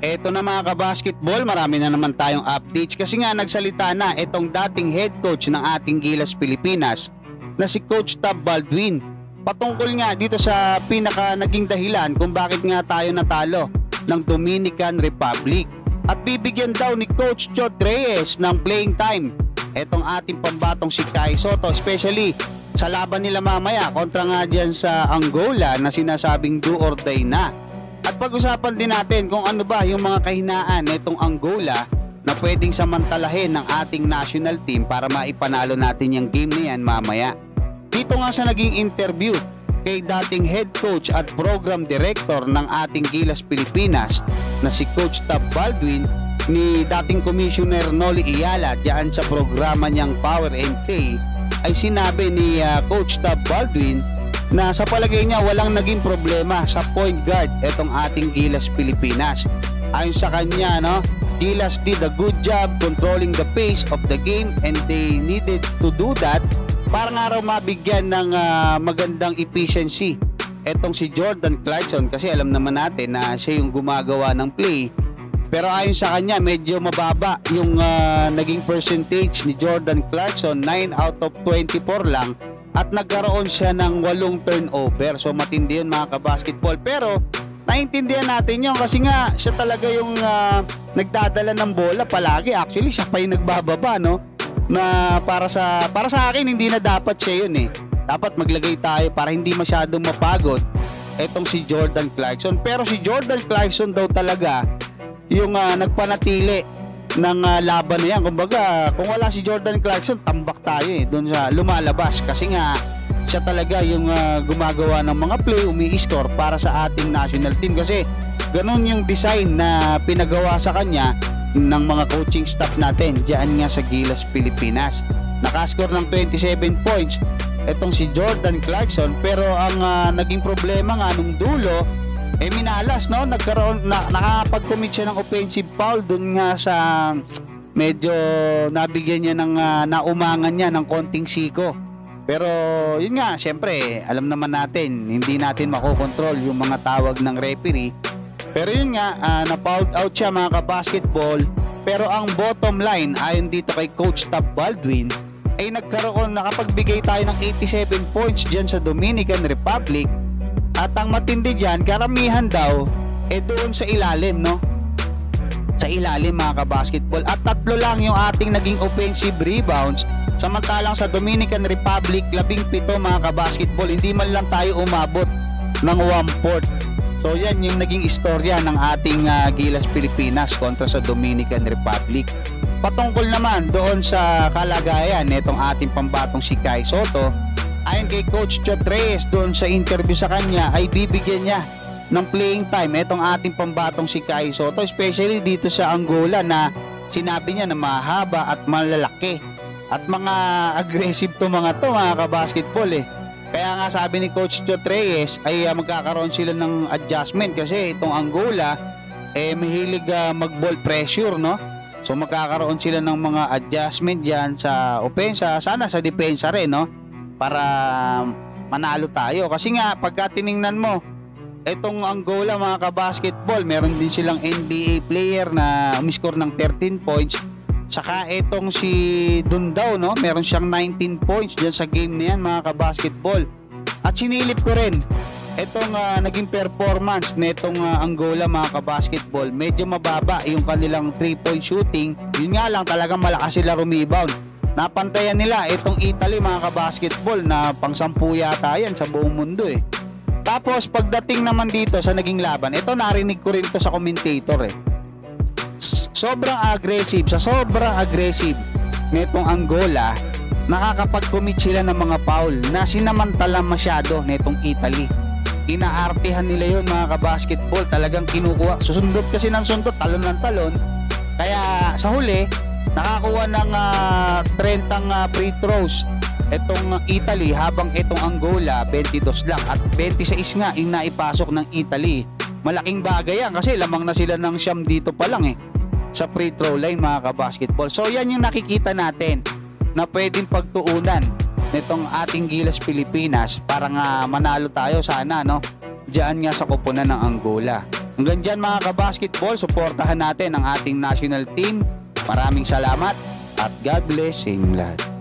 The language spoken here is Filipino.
Eto na mga kabasketball, marami na naman tayong updates kasi nga nagsalita na itong dating head coach ng ating Gilas Pilipinas na si Coach Tab Baldwin patungkol nga dito sa pinaka naging dahilan kung bakit nga tayo natalo ng Dominican Republic at bibigyan daw ni Coach Chot Reyes ng playing time etong ating pambatong si Kai Sotto, especially sa laban nila mamaya kontra nga dyan sa Angola na sinasabing do or die na. At pag-usapan din natin kung ano ba yung mga kahinaan nitong Angola na pwedeng samantalahin ng ating national team para maipanalo natin yung game na yan mamaya. Dito nga sa naging interview kay dating head coach at program director ng ating Gilas Pilipinas na si Coach Tab Baldwin ni dating Commissioner Noli Iyala diyan sa programa niyang Power MK ay sinabi ni Coach Tab Baldwin na sa palagay niya walang naging problema sa point guard etong ating Gilas Pilipinas. Ayon sa kanya, Gilas did a good job controlling the pace of the game and they needed to do that para nga raw mabigyan ng magandang efficiency etong si Jordan Clarkson kasi alam naman natin na siya yung gumagawa ng play. Pero ayon sa kanya medyo mababa yung naging percentage ni Jordan Clarkson, 9 out of 24 lang. At nagkaroon siya ng 8 turnover. So matindi yun mga kabasketball. Pero naiintindihan natin yun kasi nga siya talaga yung nagdadala ng bola palagi. Actually siya pa yung nagbababa, na para sa akin hindi na dapat siya yun eh. Dapat maglagay tayo para hindi masyadong mapagod etong si Jordan Clarkson. Pero si Jordan Clarkson daw talaga yung nagpanatili ng laban na yan. Kumbaga, kung wala si Jordan Clarkson, tambak tayo doon sa lumalabas kasi nga siya talaga yung gumagawa ng mga play, umi-score para sa ating national team kasi ganun yung design na pinagawa sa kanya ng mga coaching staff natin diyan nga sa Gilas Pilipinas. Nakascore ng 27 points etong si Jordan Clarkson pero ang naging problema nga nung dulo minalas, nakapag-commit siya ng offensive foul dun nga sa medyo nabigyan niya ng naumangan niya ng konting siko. Pero yun nga, syempre alam naman natin hindi natin makokontrol yung mga tawag ng referee. Pero yun nga, na-fouled out siya mga kabasketball. Pero ang bottom line ayon dito kay Coach Tab Baldwin ay nakapagbigay tayo ng 87 points dyan sa Dominican Republic. At ang matindi dyan, karamihan daw doon sa ilalim, sa ilalim mga kabasketball. At 3 lang yung ating naging offensive rebounds. Samantalang sa Dominican Republic 17 mga kabasketball, hindi man lang tayo umabot ng 1/4. So yan yung naging istorya ng ating Gilas Pilipinas kontra sa Dominican Republic. Patungkol naman doon sa kalagayan nitong ating pambatong si Kai Sotto, ayon kay Coach Chot Reyes doon sa interview sa kanya ay bibigyan niya ng playing time itong ating pambatong si Kai Sotto, especially dito sa Angola na sinabi niya na mahaba at malalaki at mga aggressive to mga kabasketball Kaya nga sabi ni Coach Chot Reyes ay magkakaroon sila ng adjustment kasi itong Angola mahilig mag-ball pressure, So magkakaroon sila ng mga adjustment diyan sa opensa, sana sa depensa rin, para manalo tayo. Kasi nga pagka tiningnan mo itong Angola mga kabasketball, meron din silang NBA player na umiscore ng 13 points. Saka itong si Dundaw, meron siyang 19 points dyan sa game na yan mga kabasketball. At sinilip ko rin itong naging performance nitong Angola mga kabasketball. Medyo mababa yung kanilang 3-point shooting. Yun nga lang, talagang malakas sila rebound. Napantayan nila itong Italy mga kabasketball na pang-10 yata yan sa buong mundo Tapos pagdating naman dito sa naging laban, ito narinig ko rin to sa commentator sobrang aggressive nitong Angola, nakakapag-commit sila ng mga foul na sinamantala masyado nitong Italy. Inaartihan nila yun mga kabasketball, talagang kinukuha, susundot kasi ng sundot, talon ng talon. Kaya sa huli nakakuha ng 30 free throws itong Italy habang itong Angola 22 lang at 26 nga yung naipasok ng Italy. Malaking bagay yan kasi lamang na sila ng siyam dito pa lang sa free throw line mga kabasketball. So yan yung nakikita natin na pwedeng pagtuunan nitong ating Gilas Pilipinas para nga manalo tayo sana diyan nga sa koponan ng Angola. Hanggang dyan mga kabasketball, suportahan natin ang ating national team. Maraming salamat at God bless sa inyong lahat.